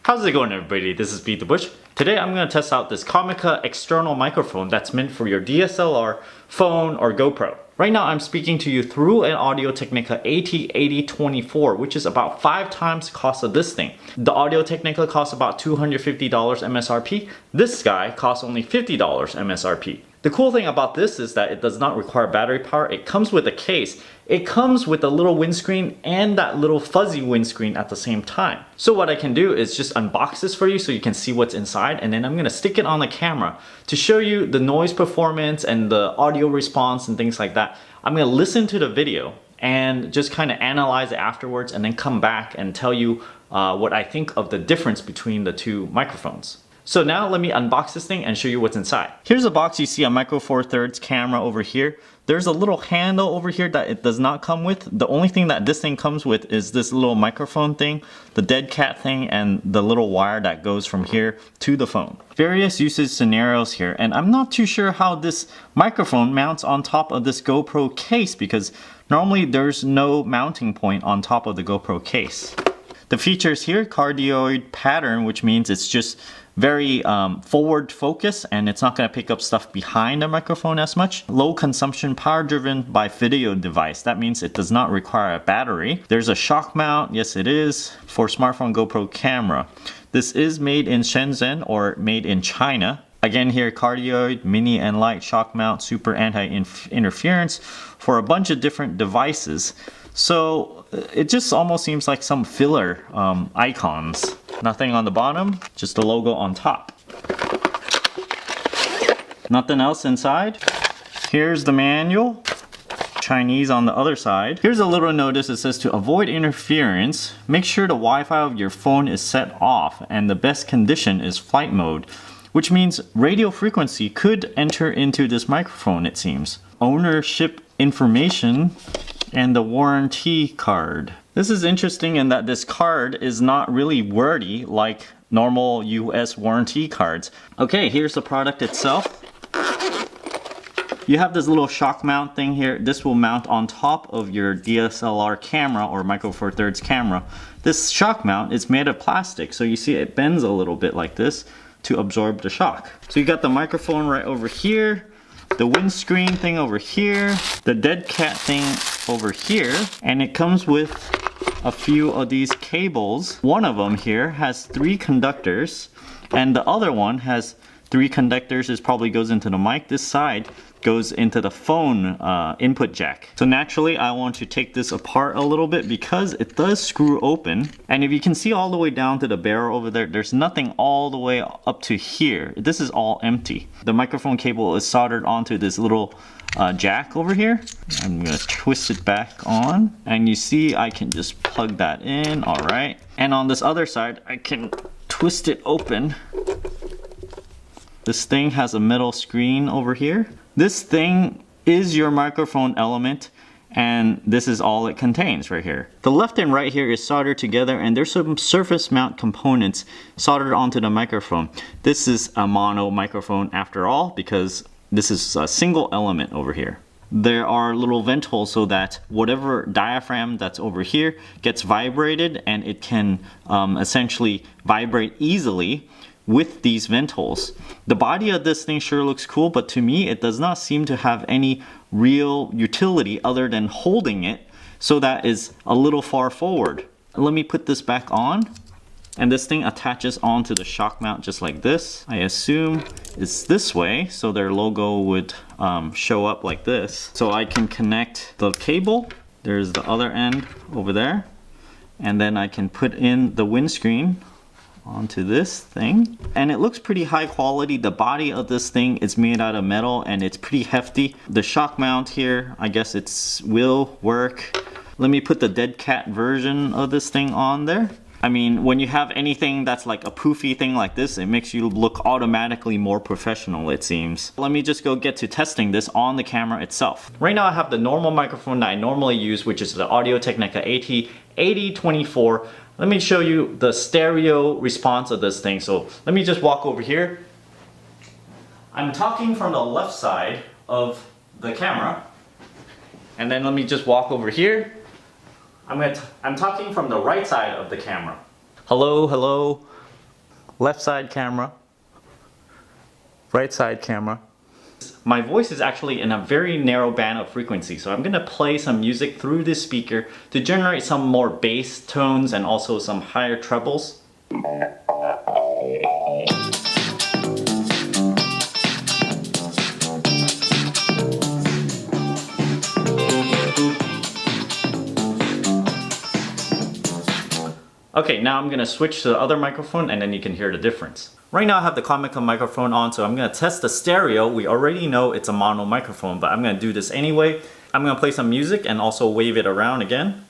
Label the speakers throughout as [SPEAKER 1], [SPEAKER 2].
[SPEAKER 1] How's it going, everybody? This is Beat the Bush. Today I'm going to test out this Comica external microphone that's meant for your DSLR, phone, or GoPro. Right now I'm speaking to you through an Audio Technica AT8024, which is about 5 times the cost of this thing. The Audio Technica costs about $250 MSRP. This guy costs only $50 MSRP. The cool thing about this is that it does not require battery power. It comes with a case. It comes with a little windscreen and that little fuzzy windscreen at the same time. So what I can do is just unbox this for you so you can see what's inside, and then I'm gonna stick it on the camera to show you the noise performance and the audio response and things like that. I'm gonna listen to the video and just kind of analyze it afterwards and then come back and tell you what I think of the difference between the two microphones. So now let me unbox this thing and show you what's inside. Here's a box. You see a micro four thirds camera over here. There's a little handle over here that it does not come with. The only thing that this thing comes with is this little microphone thing, the dead cat thing, and the little wire that goes from here to the phone. Various usage scenarios here, and I'm not too sure how this microphone mounts on top of this GoPro case because normally there's no mounting point on top of the GoPro case. The features here, cardioid pattern, which means it's just very forward focus and it's not going to pick up stuff behind the microphone as much. Low consumption, power driven by video device. That means it does not require a battery. There's a shock mount, yes it is, for smartphone GoPro camera. This is made in Shenzhen or made in China. Again here, cardioid, mini and light shock mount, super anti-interference for a bunch of different devices. So it just almost seems like some filler icons. Nothing on the bottom, just the logo on top. Nothing else inside. Here's the manual. Chinese on the other side. Here's a little notice. It says to avoid interference, make sure the Wi-Fi of your phone is set off and the best condition is flight mode, which means radio frequency could enter into this microphone, it seems. Ownership information and the warranty card. This is interesting in that this card is not really wordy like normal US warranty cards. Okay, here's the product itself. You have this little shock mount thing here. This will mount on top of your DSLR camera or micro four thirds camera. This shock mount is made of plastic, so you see it bends a little bit like this to absorb the shock. So you got the microphone right over here, the windscreen thing over here, the dead cat thing over here, and it comes with a few of these cables. One of them here has 3 conductors and the other one has 3 conductors. This probably goes into the mic. This side goes into the phone input jack. So naturally I want to take this apart a little bit because it does screw open, and if you can see all the way down to the barrel over there, there's nothing all the way up to here. This is all empty. The microphone cable is soldered onto this little jack over here. I'm gonna twist it back on and you see I can just plug that in. All right, and on this other side I can twist it open. This thing has a metal screen over here. This thing is your microphone element, and this is all it contains right here. The left and right here is soldered together, and there's some surface mount components soldered onto the microphone. This is a mono microphone after all, because this is a single element over here. There are little vent holes so that whatever diaphragm that's over here gets vibrated, and it can essentially vibrate easily with these vent holes. The body of this thing sure looks cool, but to me it does not seem to have any real utility other than holding it, so that is a little far forward. Let me put this back on, and this thing attaches onto the shock mount just like this. I assume it's this way, so their logo would show up like this. So I can connect the cable. There's the other end over there, and then I can put in the windscreen onto this thing, and it looks pretty high quality. The body of this thing is made out of metal and it's pretty hefty. The shock mount here, I guess it will work. Let me put the dead cat version of this thing on there. I mean, when you have anything that's like a poofy thing like this, it makes you look automatically more professional, it seems. Let me just go get to testing this on the camera itself. Right now I have the normal microphone that I normally use, which is the Audio Technica AT8024. Let me show you the stereo response of this thing. So let me just walk over here. I'm talking from the left side of the camera. And then let me just walk over here. I'm talking from the right side of the camera. Hello, hello. left side camera, right side camera. My voice is actually in a very narrow band of frequency, so I'm gonna play some music through this speaker to generate some more bass tones and also some higher trebles. Okay, now I'm gonna switch to the other microphone and then you can hear the difference. Right now I have the Comica microphone on, so I'm gonna test the stereo. We already know it's a mono microphone, but I'm gonna do this anyway. I'm gonna play some music and also wave it around again.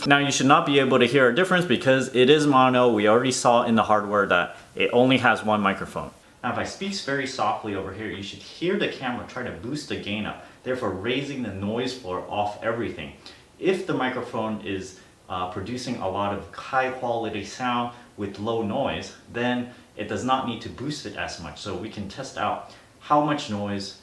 [SPEAKER 1] Now you should not be able to hear a difference because it is mono. We already saw in the hardware that it only has one microphone. Now if I speak very softly over here, you should hear the camera try to boost the gain up, therefore raising the noise floor off everything. If the microphone is producing a lot of high quality sound with low noise, then it does not need to boost it as much. So we can test out how much noise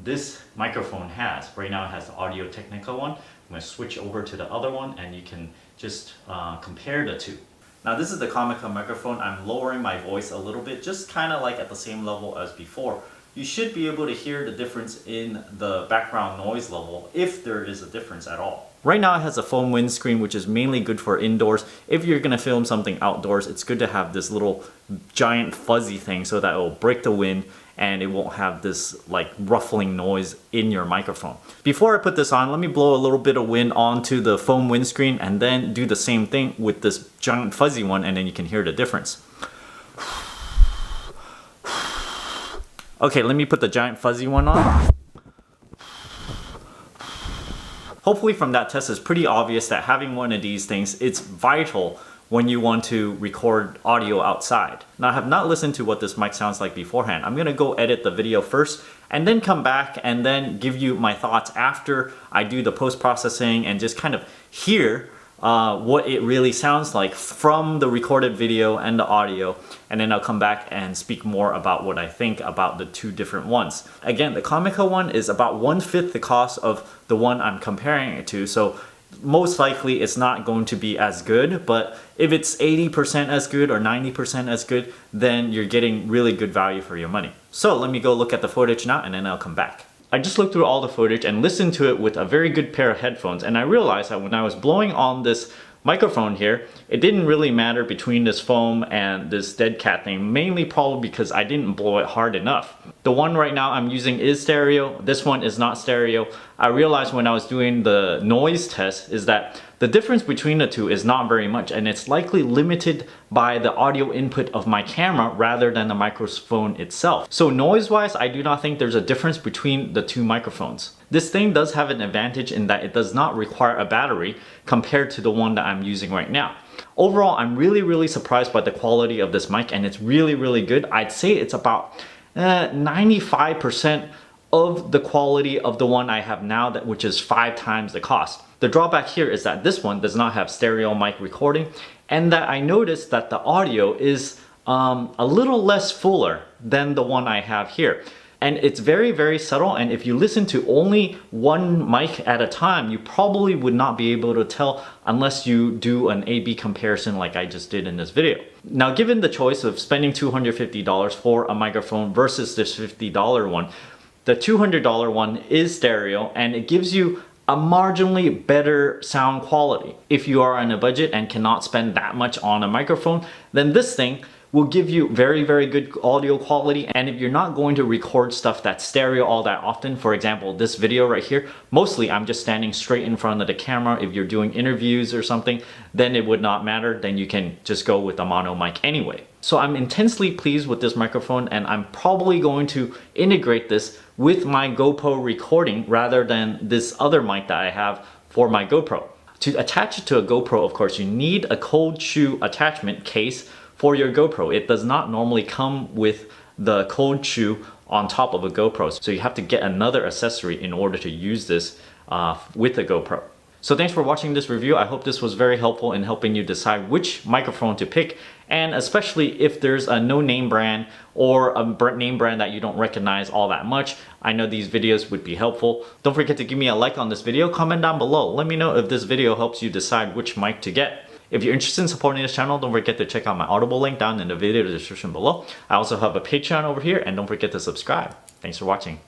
[SPEAKER 1] this microphone has. Right now it has the Audio Technica one. I'm going to switch over to the other one and you can just compare the two. Now this is the Comica microphone. I'm lowering my voice a little bit, just kind of like at the same level as before. You should be able to hear the difference in the background noise level if there is a difference at all. Right now it has a foam windscreen, which is mainly good for indoors. If you're going to film something outdoors, it's good to have this little giant fuzzy thing so that it will break the wind and it won't have this like ruffling noise in your microphone. Before I put this on, let me blow a little bit of wind onto the foam windscreen and then do the same thing with this giant fuzzy one, and then you can hear the difference. Okay, let me put the giant fuzzy one on. Hopefully from that test it's pretty obvious that having one of these things, it's vital when you want to record audio outside. Now I have not listened to what this mic sounds like beforehand. I'm gonna go edit the video first and then come back and then give you my thoughts after I do the post-processing and just kind of hear what it really sounds like from the recorded video and the audio, and then I'll come back and speak more about what I think about the two different ones. Again, the Comica one is about 1/5 the cost of the one I'm comparing it to, so most likely it's not going to be as good, but if it's 80% as good or 90% as good, then you're getting really good value for your money. So let me go look at the footage now and then I'll come back. I just looked through all the footage and listened to it with a very good pair of headphones, and I realized that when I was blowing on this microphone here, it didn't really matter between this foam and this dead cat thing, mainly probably because I didn't blow it hard enough. The one right now I'm using is stereo, this one is not stereo. I realized when I was doing the noise test is that the difference between the two is not very much, and it's likely limited by the audio input of my camera rather than the microphone itself. So noise-wise, I do not think there's a difference between the two microphones. This thing does have an advantage in that it does not require a battery compared to the one that I'm using right now. Overall, I'm really surprised by the quality of this mic, and it's really good. I'd say it's about 95% of the quality of the one I have now, which is 5 times the cost. The drawback here is that this one does not have stereo mic recording, and that I noticed that the audio is a little less fuller than the one I have here. And it's very subtle, and if you listen to only one mic at a time, you probably would not be able to tell unless you do an A/B comparison like I just did in this video. Now, given the choice of spending $250 for a microphone versus this $50 one, the $200 one is stereo, and it gives you a marginally better sound quality. If you are on a budget and cannot spend that much on a microphone, then this thing will give you very good audio quality. And if you're not going to record stuff that's stereo all that often, for example this video right here, mostly I'm just standing straight in front of the camera. If you're doing interviews or something, then it would not matter, then you can just go with a mono mic anyway. So I'm intensely pleased with this microphone, and I'm probably going to integrate this with my GoPro recording rather than this other mic that I have for my GoPro. To attach it to a GoPro, of course, you need a cold shoe attachment case for your GoPro. It does not normally come with the cold shoe on top of a GoPro, so you have to get another accessory in order to use this with a GoPro. So thanks for watching this review. I hope this was very helpful in helping you decide which microphone to pick, and especially if there's a no-name brand or a name brand that you don't recognize all that much. I know these videos would be helpful. Don't forget to give me a like on this video, comment down below. Let me know if this video helps you decide which mic to get. If you're interested in supporting this channel, don't forget to check out my Audible link down in the video description below. I also have a Patreon over here, and don't forget to subscribe. Thanks for watching.